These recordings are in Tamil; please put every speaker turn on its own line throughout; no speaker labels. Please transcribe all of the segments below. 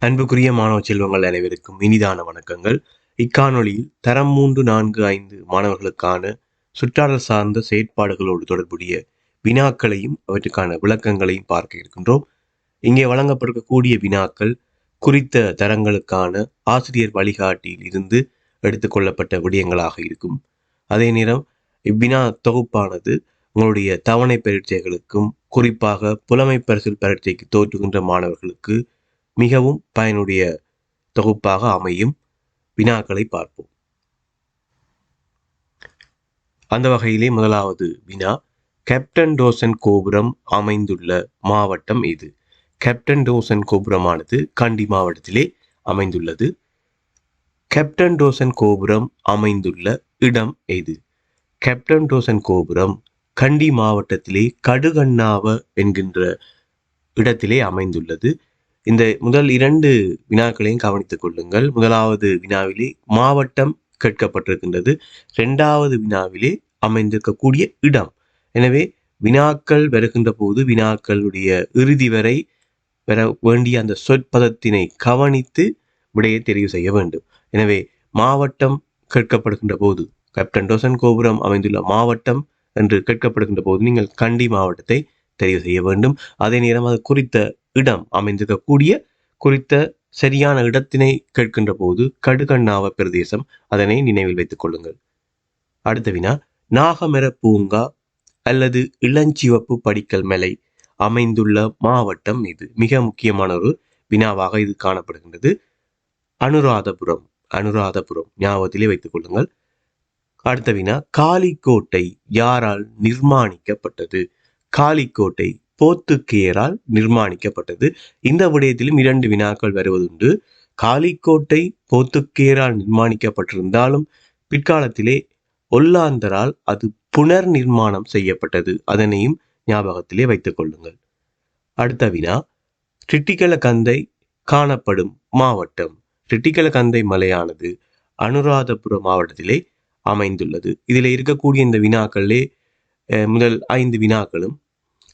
அன்புக்குரிய மாணவ செல்வங்கள் அனைவருக்கும் இனிதான வணக்கங்கள். இக்காணொளியில் தரம் 3, 4, 5 மாணவர்களுக்கான சுற்றாடல் சார்ந்த செயற்பாடுகளோடு தொடர்புடைய வினாக்களையும் அவற்றுக்கான விளக்கங்களையும் பார்க்க இருக்கின்றோம். இங்கே வழங்கப்படக்கூடிய வினாக்கள் குறித்த தரங்களுக்கான ஆசிரியர் வழிகாட்டியில் இருந்து எடுத்துக்கொள்ளப்பட்ட விடயங்களாக இருக்கும். அதே நேரம் இவ்வினா தொகுப்பானது உங்களுடைய தவணை பரீட்சைகளுக்கும் குறிப்பாக புலமை பரிசில் பரீட்சைக்கு தோற்றுகின்ற மாணவர்களுக்கு மிகவும் பயனுடைய தொகுப்பாக அமையும். வினாக்களை பார்ப்போம். அந்த வகையிலே முதலாவது வினா, கேப்டன் டோசன் கோபுரம் அமைந்துள்ள மாவட்டம் எது? கேப்டன் டோசன் கோபுரமானது கண்டி மாவட்டத்திலே அமைந்துள்ளது. கேப்டன் டோசன் கோபுரம் அமைந்துள்ள இடம் எது? கேப்டன் டோசன் கோபுரம் கண்டி மாவட்டத்திலே கடுகண்ணாவ என்கின்ற இடத்திலே அமைந்துள்ளது. இந்த முதல் 2 வினாக்களையும் கவனித்துக் கொள்ளுங்கள். முதலாவது வினாவிலே மாவட்டம் கேட்கப்பட்டிருக்கின்றது. 2வது வினாவிலே அமைந்திருக்கக்கூடிய இடம். எனவே வினாக்கள் வருகின்ற போது வினாக்களுடைய இறுதி வரை வர வேண்டிய அந்த சொற்பதத்தினை கவனித்து விடையை தெரிவு செய்ய வேண்டும். எனவே மாவட்டம் கேட்கப்படுகின்ற போது, கேப்டன் டோசன் கோபுரம் அமைந்துள்ள மாவட்டம் என்று கேட்கப்படுகின்ற போது நீங்கள் கண்டி மாவட்டத்தை தெரிவு செய்ய வேண்டும். அதே நேரம் அது குறித்த இடம் அமைந்திருக்கக்கூடிய குறித்த சரியான இடத்தினை கேட்கின்ற போது கடுகண்ணாவ பிரதேசம், அதனை நினைவில் வைத்துக் கொள்ளுங்கள். அடுத்த வினா, நாகமர பூங்கா அல்லது இளஞ்சிவப்பு படிக்கல் மலை அமைந்துள்ள மாவட்டம் இது? மிக முக்கியமான ஒரு வினாவாக இது காணப்படுகின்றது. அனுராதபுரம். அனுராதபுரம் ஞாபகத்திலே வைத்துக் கொள்ளுங்கள். அடுத்த வினா, காலிக்கோட்டை யாரால் நிர்மாணிக்கப்பட்டது? காலிக்கோட்டை போர்த்துகேயரால் நிர்மாணிக்கப்பட்டது. இந்த விடயத்திலும் 2 வினாக்கள் வருவதுண்டு. காலிக்கோட்டை போர்த்துகேயரால் நிர்மாணிக்கப்பட்டிருந்தாலும் பிற்காலத்திலே ஒல்லாந்தரால் அது புனர் நிர்மாணம் செய்யப்பட்டது. அதனையும் ஞாபகத்திலே வைத்துக் கொள்ளுங்கள். அடுத்த வினா, ரிட்டிகலகந்தை காணப்படும் மாவட்டம். ரிட்டிகலகந்தை மலையானது அனுராதபுரம் மாவட்டத்திலே அமைந்துள்ளது. இதில் இருக்கக்கூடிய இந்த வினாக்களிலே முதல் 5 வினாக்களும்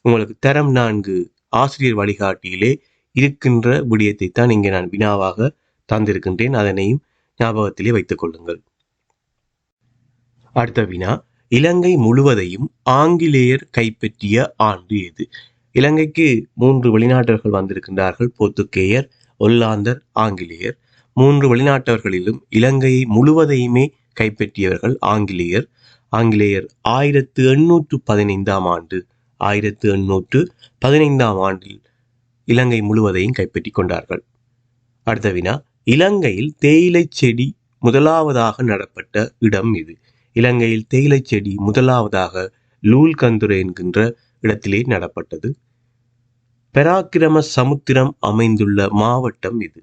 உங்களுக்கு தரம் 4 ஆசிரியர் வழிகாட்டியிலே இருக்கின்ற விடயத்தை தான் இங்கே நான் வினாவாக தந்திருக்கின்றேன். அதனையும் ஞாபகத்திலே வைத்துக் கொள்ளுங்கள். அடுத்த வினா, இலங்கை முழுவதையும் ஆங்கிலேயர் கைப்பற்றிய ஆண்டு எது? இலங்கைக்கு 3 வெளிநாட்டவர்கள் வந்திருக்கின்றார்கள். போர்த்துகேயர், ஒல்லாந்தர், ஆங்கிலேயர். 3 வெளிநாட்டவர்களிலும் இலங்கையை முழுவதையுமே கைப்பற்றியவர்கள் ஆங்கிலேயர். ஆங்கிலேயர் 1815ஆம் ஆண்டு 1815ஆம் ஆண்டில் இலங்கை முழுவதையும் கைப்பற்றி கொண்டார்கள். அடுத்த வினா, இலங்கையில் தேயிலை செடி முதலாவதாக நடப்பட்ட இடம் இது? இலங்கையில் தேயிலை செடி முதலாவதாக லூல்கந்துரை என்கின்ற இடத்திலே நடப்பட்டது. பராக்கிரம சமுத்திரம் அமைந்துள்ள மாவட்டம் இது?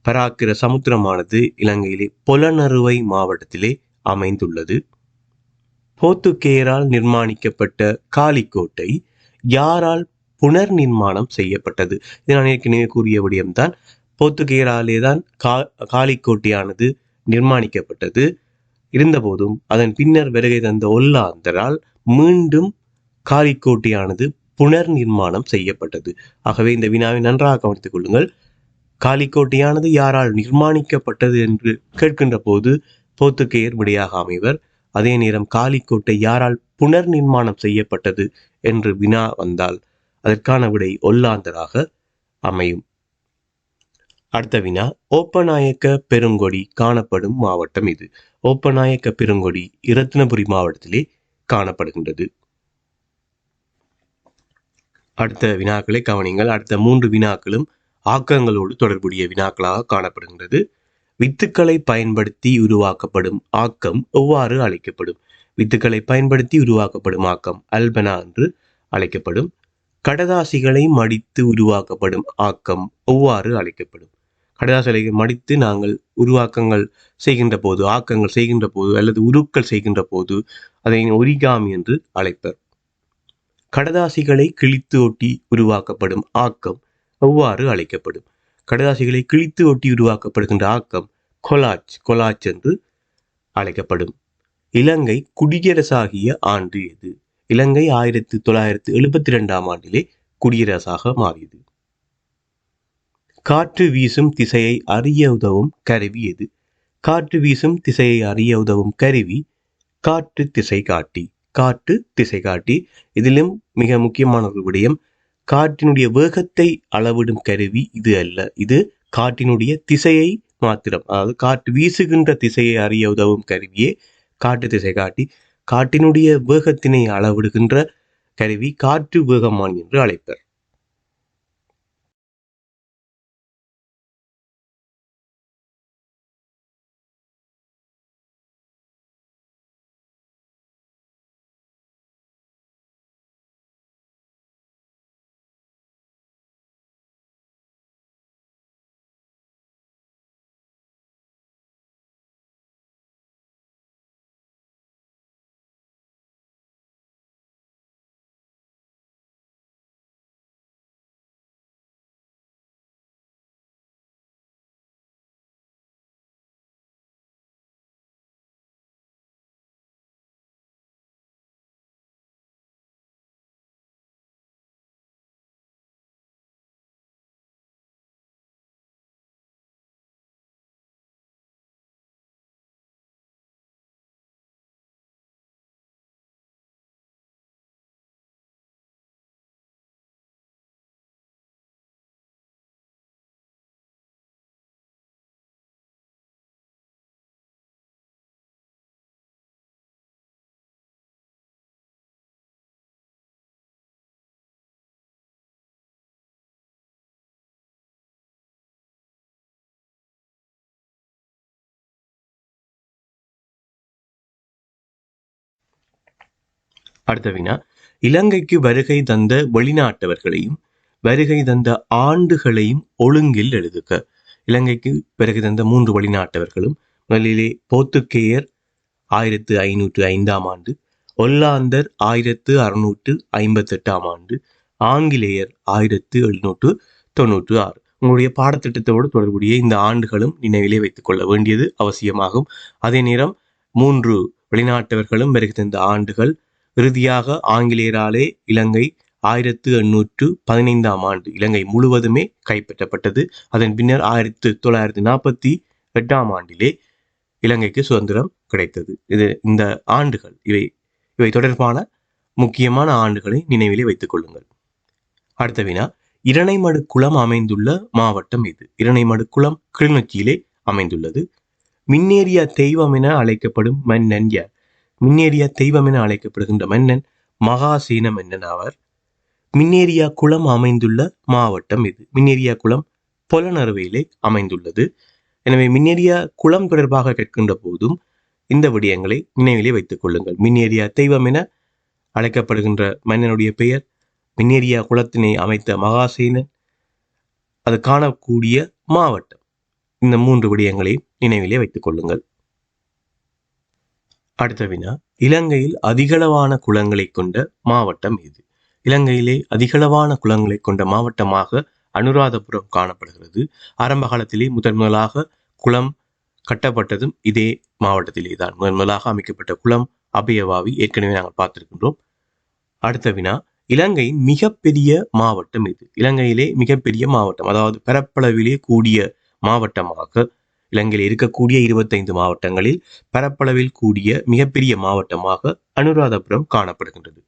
பராக்கிர சமுத்திரமானது இலங்கையிலே பொலனறுவை மாவட்டத்திலே அமைந்துள்ளது. போர்த்துகேயரால் நிர்மாணிக்கப்பட்ட காலிக்கோட்டை யாரால் புனர் நிர்மாணம் செய்யப்பட்டது? இது நான் ஏற்கனவே கூறிய விடயம்தான். போர்த்துகேயராலே தான் காலிக்கோட்டையானது நிர்மாணிக்கப்பட்டது. இருந்தபோதும் அதன் பின்னர் வருகை தந்த ஒல்லாந்தரால் மீண்டும் காலிக்கோட்டையானது புனர் நிர்மாணம் செய்யப்பட்டது. ஆகவே இந்த வினாவை நன்றாக கவனித்துக் கொள்ளுங்கள். காலிக்கோட்டையானது யாரால் நிர்மாணிக்கப்பட்டது என்று கேட்கின்ற போது போர்த்துகேயர் விடையாக அமைவர். அதே நேரம் காலிக்கோட்டை யாரால் புனர் நிர்மாணம் செய்யப்பட்டது என்று வினா வந்தால் அதற்கான விடை ஒல்லாந்தராக அமையும். அடுத்த வினா, ஓப்பநாயக்க பெருங்கொடி காணப்படும் மாவட்டம் இது? ஓப்பநாயக்க பெருங்கொடி இரத்தினபுரி மாவட்டத்திலே காணப்படுகின்றது. அடுத்த வினாக்களை கவனிங்கள். அடுத்த 3 வினாக்களும் ஆக்கங்களோடு தொடர்புடைய வினாக்களாக காணப்படுகின்றது. வித்துக்களை பயன்படுத்தி உருவாக்கப்படும் ஆக்கம் எவ்வாறு அழைக்கப்படும்? வித்துக்களை பயன்படுத்தி உருவாக்கப்படும் ஆக்கம் அல்பனா என்று அழைக்கப்படும். கடதாசிகளை மடித்து உருவாக்கப்படும் ஆக்கம் எவ்வாறு அழைக்கப்படும்? கடதாசிகளை மடித்து நாங்கள் உருவாக்கங்கள் செய்கின்ற போது, ஆக்கங்கள் செய்கின்ற போது அல்லது உருக்கள் செய்கின்ற போது அதை ஒரிகாமி என்று அழைப்பர். கடதாசிகளை கிழித்து ஒட்டி உருவாக்கப்படும் ஆக்கம் எவ்வாறு அழைக்கப்படும்? கடதாசிகளை கிழித்து ஒட்டி உருவாக்கப்படுகின்ற ஆக்கம் கொலாச் என்று அழைக்கப்படும். இலங்கை குடியரசாகிய ஆண்டு எது? இலங்கை 1972ஆம் ஆண்டிலே குடியரசாக மாறியது. காற்று வீசும் திசையை அறிய உதவும் கருவி எது? காற்று வீசும் திசையை அறிய உதவும் கருவி காற்று திசை காட்டி. காற்று திசை காட்டி. இதிலும் மிக முக்கியமான ஒரு விடயம், காற்றினுடைய வேகத்தை அளவிடும் கருவி இது அல்ல. இது காற்றினுடைய திசையை மாத்திரம், அதாவது காற்று வீசுகின்ற திசையை அறிய உதவும் கருவியே காற்று திசை காட்டி. காற்றினுடைய வேகத்தினை அளவிடுகின்ற கருவி காற்று வேகமானி என்று அழைப்பர். அடுத்த வினா, இலங்கைக்கு வருகை தந்த வெளிநாட்டவர்களையும் வருகை தந்த ஆண்டுகளையும் ஒழுங்கில் எழுதுக. இலங்கைக்கு வருகை தந்த 3 வெளிநாட்டவர்களும், முதலிலே போர்த்துகேயர் 1505 ஆண்டு, ஒல்லாந்தர் 1658 ஆண்டு, ஆங்கிலேயர் 1796. உங்களுடைய பாடத்திட்டத்தோடு தொடர்புடைய இந்த ஆண்டுகளும் நினைவிலே வைத்துக் கொள்ள வேண்டியது அவசியமாகும். அதே நேரம் 3 வெளிநாட்டவர்களும் வருகை தந்த ஆண்டுகள், இறுதியாக ஆங்கிலேயராலே இலங்கை 1815 ஆண்டு இலங்கை முழுவதுமே கைப்பற்றப்பட்டது. அதன் பின்னர் 1948 ஆண்டிலே இலங்கைக்கு சுதந்திரம் கிடைத்தது. இந்த ஆண்டுகள் இவை தொடர்பான முக்கியமான ஆண்டுகளை நினைவிலே வைத்துக் கொள்ளுங்கள். அடுத்த வினா, இரணைமடு குளம் அமைந்துள்ள மாவட்டம் இது? இரணைமடு குளம் கிளிநொச்சியிலே அமைந்துள்ளது. மின்னேறிய தெய்வம் என அழைக்கப்படும் மன்னன் யார்? மின்னேறிய தெய்வம் என அழைக்கப்படுகின்ற மன்னன் மகாசேன மன்னன் ஆவார். மின்னேரியா குளம் அமைந்துள்ள மாவட்டம் இது? மின்னேரியா குளம் பொலனறுவையிலே அமைந்துள்ளது. எனவே மின்னேரியா குளம் தொடர்பாக கேட்கின்ற போதும் இந்த விடயங்களை நினைவிலே வைத்துக் கொள்ளுங்கள். மின்னேரியா தெய்வம் என அழைக்கப்படுகின்ற மன்னனுடைய பெயர், மின்னேரியா குளத்தினை அமைத்த மகாசேனன், அது காணக்கூடிய மாவட்டம். இந்த 3 விடயங்களை நினைவிலே வைத்துக் கொள்ளுங்கள். அடுத்த வினா, இலங்கையில் அதிகளவான குளங்களை கொண்ட மாவட்டம் இது? இலங்கையிலே அதிகளவான குளங்களை கொண்ட மாவட்டமாக அனுராதபுரம் காணப்படுகிறது. ஆரம்ப காலத்திலே முதலாக குளம் கட்டப்பட்டதும் இதே மாவட்டத்திலே தான். முதலாக அமைக்கப்பட்ட குளம் அபயவாவி, ஏற்கனவே நாங்கள் பார்த்திருக்கின்றோம். அடுத்த வினா, இலங்கையின் மிகப்பெரிய மாவட்டம் இது? இலங்கையிலே மிகப்பெரிய மாவட்டம், அதாவது பரப்பளவிலே கூடிய மாவட்டமாக, இலங்கையில் இருக்கக்கூடிய 25 மாவட்டங்களில் பரப்பளவில் கூடிய மிகப்பெரிய மாவட்டமாக அனுராதபுரம் காணப்படுகின்றது.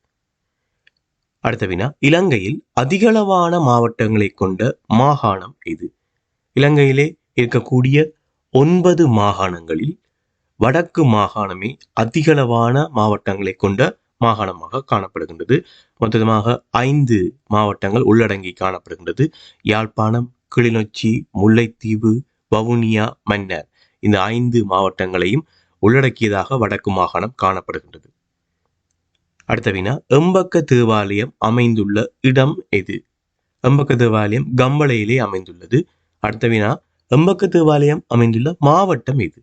அடுத்த வினா, இலங்கையில் அதிகளவான மாவட்டங்களை கொண்ட மாகாணம் இது? இலங்கையிலே இருக்கக்கூடிய 9 மாகாணங்களில் வடக்கு மாகாணமே அதிகளவான மாவட்டங்களை கொண்ட மாகாணமாக காணப்படுகின்றது. மொத்தமாக 5 மாவட்டங்கள் உள்ளடங்கி காணப்படுகின்றது. யாழ்ப்பாணம், கிளிநொச்சி, முல்லைத்தீவு, வவுனியா, மன்னார், இந்த 5 மாவட்டங்களையும் உள்ளடக்கியதாக வடக்கு மாகாணம் காணப்படுகின்றது. அடுத்த வினா, எம்பக்க தேவாலயம் அமைந்துள்ள இடம் எது? எம்பக்க தேவாலயம் கம்பளையிலே அமைந்துள்ளது. அடுத்த வினா, எம்பக்க தேவாலயம் அமைந்துள்ள மாவட்டம் எது?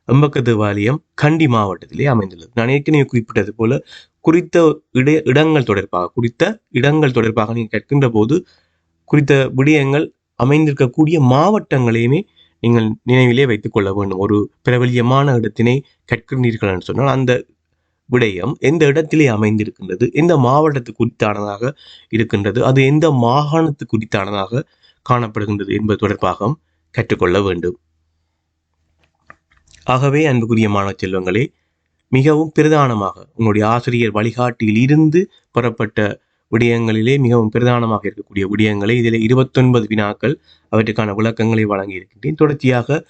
எம்பக்க தேவாலயம் கண்டி மாவட்டத்திலே அமைந்துள்ளது. நான் ஏற்கனவே குறிப்பிட்டது போல குறித்த இடங்கள் தொடர்பாக நீங்கள் கேட்கின்ற போது குறித்த விடயங்கள் அமைந்திருக்கக்கூடிய மாவட்டங்களையுமே நீங்கள் நினைவிலே வைத்துக் கொள்ள வேண்டும். ஒரு பிரபல்யமான இடத்தினை கற்கின்றீர்கள் என்று சொன்னால் அந்த விடயம் எந்த இடத்திலே அமைந்திருக்கின்றது, எந்த மாவட்டத்துக்கு குறித்தானதாக இருக்கின்றது, அது எந்த மாகாணத்துக்கு குறித்தானதாக காணப்படுகின்றது என்பது தொடர்பாக கற்றுக்கொள்ள வேண்டும். ஆகவே அன்புக்குரிய மாணவ செல்வங்களே, மிகவும் பிரதானமாக உங்களுடைய ஆசிரியர் வழிகாட்டியில் இருந்து பெறப்பட்ட விடயங்களிலே மிகவும் பிரதானமாக இருக்கக்கூடிய விடயங்களை இதில் 29 வினாக்கள் அவற்றுக்கான விளக்கங்களை வழங்கி இருக்கின்றேன். தொடர்ச்சியாக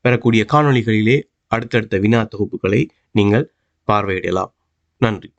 பெறக்கூடிய காணொளிகளிலே அடுத்தடுத்த வினா தொகுப்புகளை நீங்கள் பார்வையிடலாம். நன்றி.